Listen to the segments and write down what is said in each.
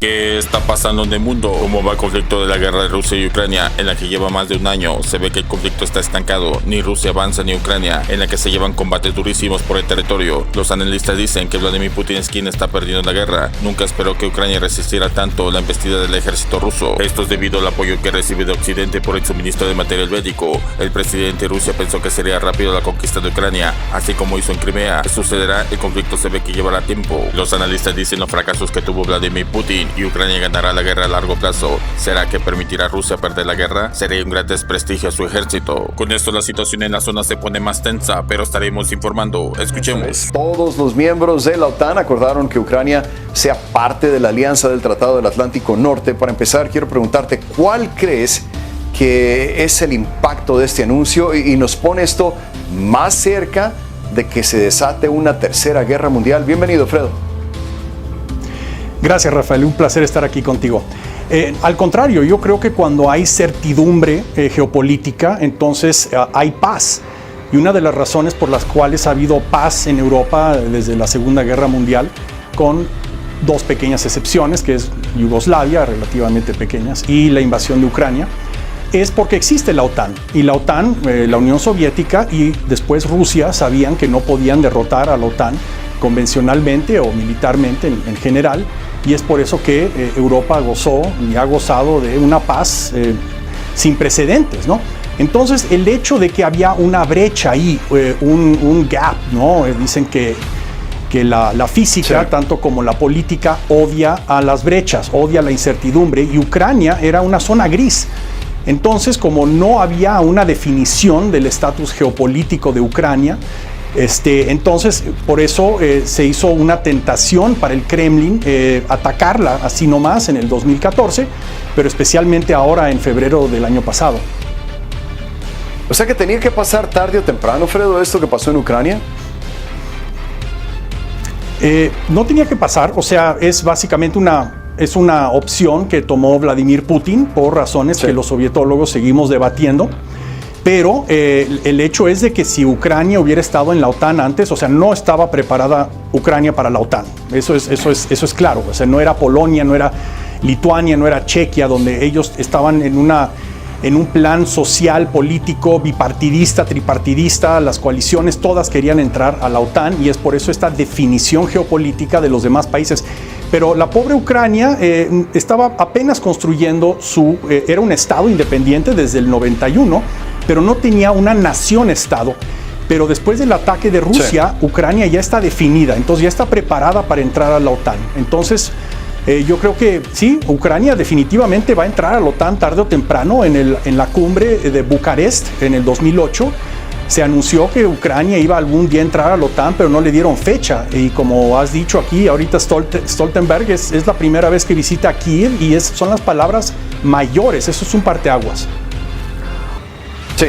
¿Qué está pasando en el mundo? ¿Cómo va el conflicto de la guerra de Rusia y Ucrania, en la que lleva más de un año? Se ve que el conflicto está estancado, ni Rusia avanza ni Ucrania, en la que se llevan combates durísimos por el territorio. Los analistas dicen que Vladimir Putin es quien está perdiendo la guerra. Nunca esperó que Ucrania resistiera tanto la embestida del ejército ruso. Esto es debido al apoyo que recibe de Occidente por el suministro de material bélico. El presidente de Rusia pensó que sería rápido la conquista de Ucrania, así como hizo en Crimea. ¿Qué sucederá? El conflicto se ve que llevará tiempo. Los analistas dicen los fracasos que tuvo Vladimir Putin y Ucrania ganará la guerra a largo plazo. ¿Será que permitirá a Rusia perder la guerra? Sería un gran desprestigio a su ejército. Con esto la situación en la zona se pone más tensa, pero estaremos informando. Escuchemos. Todos los miembros de la OTAN acordaron que Ucrania sea parte de la alianza del Tratado del Atlántico Norte. Para empezar, quiero preguntarte, ¿cuál crees que es el impacto de este anuncio y nos pone esto más cerca de que se desate una tercera guerra mundial? Bienvenido, Fredo. Gracias, Rafael, un placer estar aquí contigo. Al contrario, yo creo que cuando hay certidumbre geopolítica, entonces hay paz. Y una de las razones por las cuales ha habido paz en Europa desde la Segunda Guerra Mundial, con dos pequeñas excepciones, que es Yugoslavia, relativamente pequeñas, y la invasión de Ucrania, es porque existe la OTAN. Y la OTAN, la Unión Soviética y después Rusia sabían que no podían derrotar a la OTAN convencionalmente o militarmente en general, y es por eso que Europa gozó y ha gozado de una paz sin precedentes, ¿no? Entonces, el hecho de que había una brecha ahí, un gap, ¿no? Dicen que la física, sí, tanto como la política, odia a las brechas, odia la incertidumbre, y Ucrania era una zona gris. Entonces, como no había una definición del estatus geopolítico de Ucrania, entonces por eso se hizo una tentación para el Kremlin atacarla así nomás en el 2014, pero especialmente ahora en febrero del año pasado. O sea que tenía que pasar tarde o temprano, Fredo, esto que pasó en Ucrania. No tenía que pasar, o sea, es básicamente una opción que tomó Vladimir Putin por razones, sí, que los sovietólogos seguimos debatiendo. Pero el hecho es de que si Ucrania hubiera estado en la OTAN antes, o sea, no estaba preparada Ucrania para la OTAN. Eso es claro. O sea, no era Polonia, no era Lituania, no era Chequia, donde ellos estaban en un plan social, político, bipartidista, tripartidista. Las coaliciones todas querían entrar a la OTAN, y es por eso esta definición geopolítica de los demás países. Pero la pobre Ucrania estaba apenas construyendo era un estado independiente desde el 91, pero no tenía una nación-estado. Pero después del ataque de Rusia, sí, Ucrania ya está definida, entonces ya está preparada para entrar a la OTAN. Entonces, yo creo que sí, Ucrania definitivamente va a entrar a la OTAN tarde o temprano. En la cumbre de Bucarest en el 2008, se anunció que Ucrania iba algún día a entrar a la OTAN, pero no le dieron fecha. Y como has dicho aquí, ahorita Stoltenberg es la primera vez que visita Kiev, y son las palabras mayores. Eso es un parteaguas. Sí.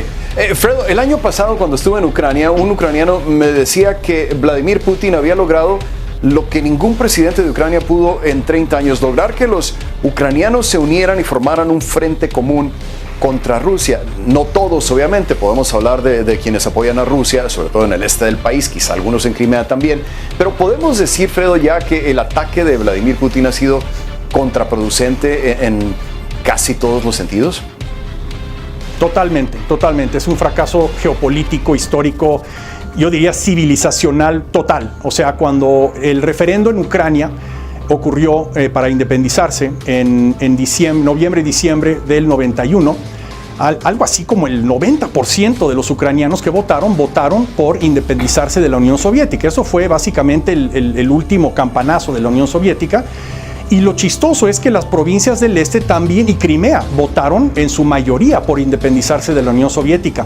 Fredo, el año pasado cuando estuve en Ucrania, un ucraniano me decía que Vladimir Putin había logrado lo que ningún presidente de Ucrania pudo en 30 años, lograr que los ucranianos se unieran y formaran un frente común contra Rusia. No todos, obviamente, podemos hablar de quienes apoyan a Rusia, sobre todo en el este del país, quizá algunos en Crimea también, pero podemos decir, Fredo, ya que el ataque de Vladimir Putin ha sido contraproducente en casi todos los sentidos. Totalmente. Es un fracaso geopolítico, histórico, yo diría civilizacional total. O sea, cuando el referendo en Ucrania ocurrió para independizarse en noviembre y diciembre del 91, algo así como el 90% de los ucranianos que votaron por independizarse de la Unión Soviética. Eso fue básicamente el último campanazo de la Unión Soviética. Y lo chistoso es que las provincias del este también, y Crimea, votaron en su mayoría por independizarse de la Unión Soviética.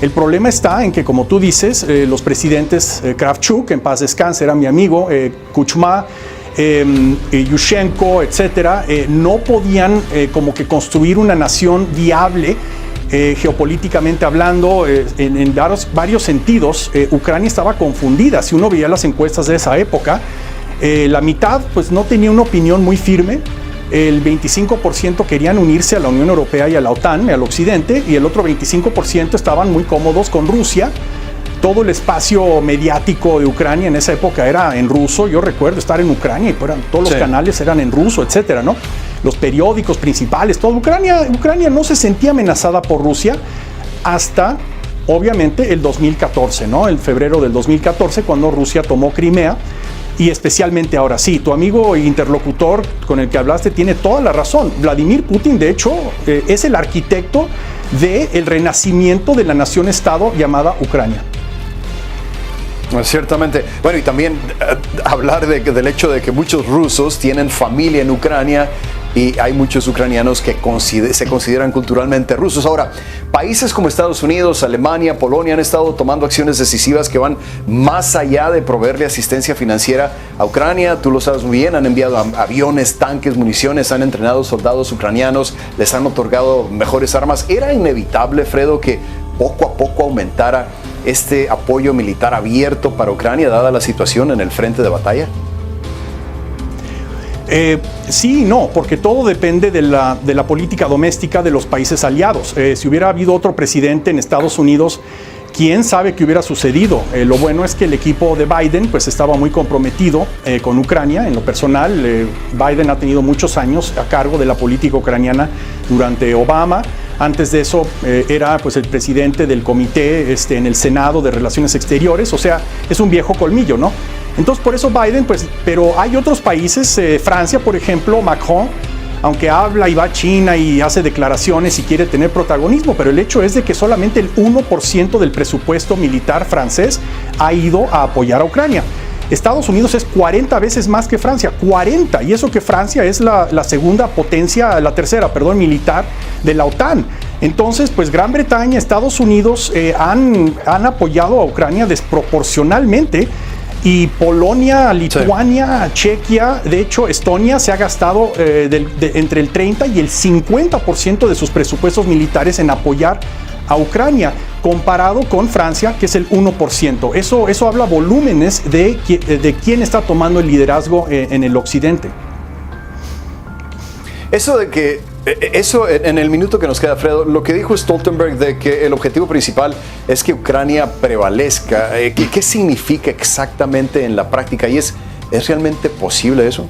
El problema está en que, como tú dices, los presidentes Kravchuk, en paz descanse, era mi amigo, Kuchma, Yushchenko, etcétera, no podían como que construir una nación viable geopolíticamente hablando. En varios sentidos, Ucrania estaba confundida. Si uno veía las encuestas de esa época, la mitad pues no tenía una opinión muy firme, el 25% querían unirse a la Unión Europea y a la OTAN, al occidente, y el otro 25% estaban muy cómodos con Rusia. todo el espacio mediático de Ucrania en esa época era en ruso. Yo recuerdo estar en Ucrania y todos los canales eran en ruso, etcétera, ¿no? Los periódicos principales, todo. Ucrania no se sentía amenazada por Rusia hasta, obviamente, el 2014, ¿no? El febrero del 2014, cuando Rusia tomó Crimea. Y especialmente ahora sí, tu amigo e interlocutor con el que hablaste tiene toda la razón. Vladimir Putin, de hecho, es el arquitecto del renacimiento de la nación-estado llamada Ucrania. Ciertamente. Bueno, y también hablar del hecho de que muchos rusos tienen familia en Ucrania y hay muchos ucranianos que se consideran culturalmente rusos. Ahora, países como Estados Unidos, Alemania, Polonia han estado tomando acciones decisivas que van más allá de proveerle asistencia financiera a Ucrania. Tú lo sabes muy bien, han enviado aviones, tanques, municiones, han entrenado soldados ucranianos, les han otorgado mejores armas. ¿Era inevitable, Fredo, que poco a poco aumentara este apoyo militar abierto para Ucrania, dada la situación en el frente de batalla? Sí y no, porque todo depende de la política doméstica de los países aliados. Si hubiera habido otro presidente en Estados Unidos, quién sabe qué hubiera sucedido. Lo bueno es que el equipo de Biden pues estaba muy comprometido con Ucrania. En lo personal, Biden ha tenido muchos años a cargo de la política ucraniana durante Obama. Antes de eso era pues el presidente del comité en el Senado de Relaciones Exteriores. O sea, es un viejo colmillo, ¿no? Entonces, por eso Biden, pues, pero hay otros países, Francia, por ejemplo, Macron, aunque habla y va a China y hace declaraciones y quiere tener protagonismo, pero el hecho es de que solamente el 1% del presupuesto militar francés ha ido a apoyar a Ucrania. Estados Unidos es 40 veces más que Francia, 40, y eso que Francia es la segunda potencia, la tercera, perdón, militar de la OTAN. Entonces, pues Gran Bretaña, Estados Unidos han apoyado a Ucrania desproporcionalmente. Y Polonia, Lituania, Chequia, de hecho Estonia se ha gastado entre el 30 y el 50% de sus presupuestos militares en apoyar a Ucrania, comparado con Francia, que es el 1%. Eso habla volúmenes de quién está tomando el liderazgo en el occidente. Eso en el minuto que nos queda, Fredo, lo que dijo Stoltenberg de que el objetivo principal es que Ucrania prevalezca, ¿qué significa exactamente en la práctica? ¿Y es realmente posible eso?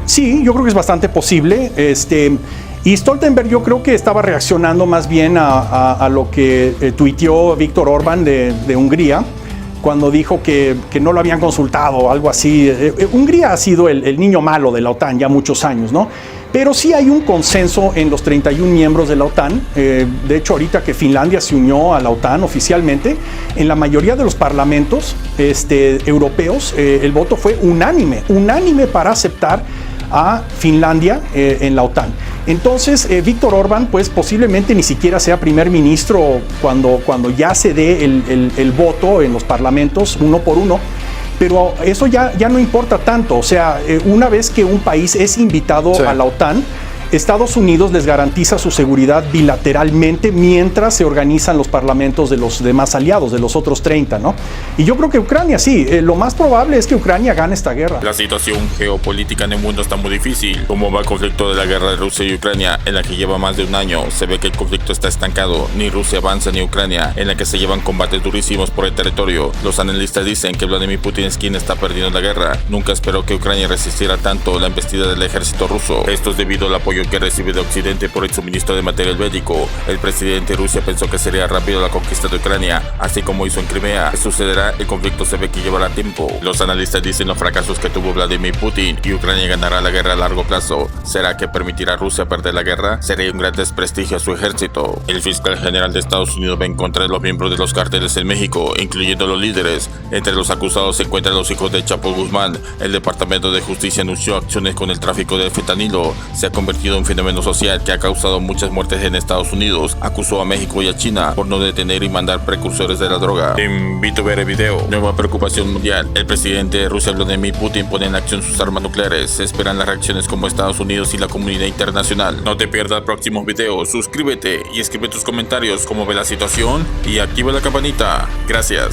Sí, yo creo que es bastante posible. Y Stoltenberg yo creo que estaba reaccionando más bien a lo que tuiteó Viktor Orbán de Hungría, cuando dijo que no lo habían consultado, algo así. Hungría ha sido el niño malo de la OTAN ya muchos años, ¿no? Pero sí hay un consenso en los 31 miembros de la OTAN. De hecho, ahorita que Finlandia se unió a la OTAN oficialmente, en la mayoría de los parlamentos europeos, el voto fue unánime para aceptar a Finlandia en la OTAN. Entonces, Viktor Orbán, pues posiblemente ni siquiera sea primer ministro cuando ya se dé el voto en los parlamentos uno por uno, pero eso ya no importa tanto. O sea, una vez que un país es invitado a la OTAN, Estados Unidos les garantiza su seguridad bilateralmente mientras se organizan los parlamentos de los demás aliados, de los otros 30, ¿no? Y yo creo que Ucrania sí, lo más probable es que Ucrania gane esta guerra. La situación geopolítica en el mundo está muy difícil. Como va el conflicto de la guerra de Rusia y Ucrania, en la que lleva más de un año, se ve que el conflicto está estancado. Ni Rusia avanza ni Ucrania, en la que se llevan combates durísimos por el territorio. Los analistas dicen que Vladimir Putin es quien está perdiendo la guerra. Nunca esperó que Ucrania resistiera tanto la embestida del ejército ruso. Esto es debido al apoyo que recibe de Occidente por el suministro de material bélico. El presidente de Rusia pensó que sería rápido la conquista de Ucrania, así como hizo en Crimea. ¿Qué sucederá? El conflicto se ve que llevará tiempo. Los analistas dicen los fracasos que tuvo Vladimir Putin y Ucrania ganará la guerra a largo plazo. ¿Será que permitirá a Rusia perder la guerra? Sería un gran desprestigio a su ejército. El fiscal general de Estados Unidos va en contra de los miembros de los cárteles en México, incluyendo los líderes. Entre los acusados se encuentran los hijos de Chapo Guzmán. El Departamento de Justicia anunció acciones con el tráfico de fentanilo. Se ha convertido en un fenómeno social que ha causado muchas muertes en Estados Unidos. Acusó a México y a China por no detener y mandar precursores de la droga. Te invito a ver el video. Nueva preocupación mundial. El presidente de Rusia, Vladimir Putin, pone en acción sus armas nucleares. Se esperan las reacciones como Estados Unidos y la comunidad internacional. No te pierdas próximos videos. Suscríbete y escribe tus comentarios cómo ve la situación y activa la campanita. Gracias.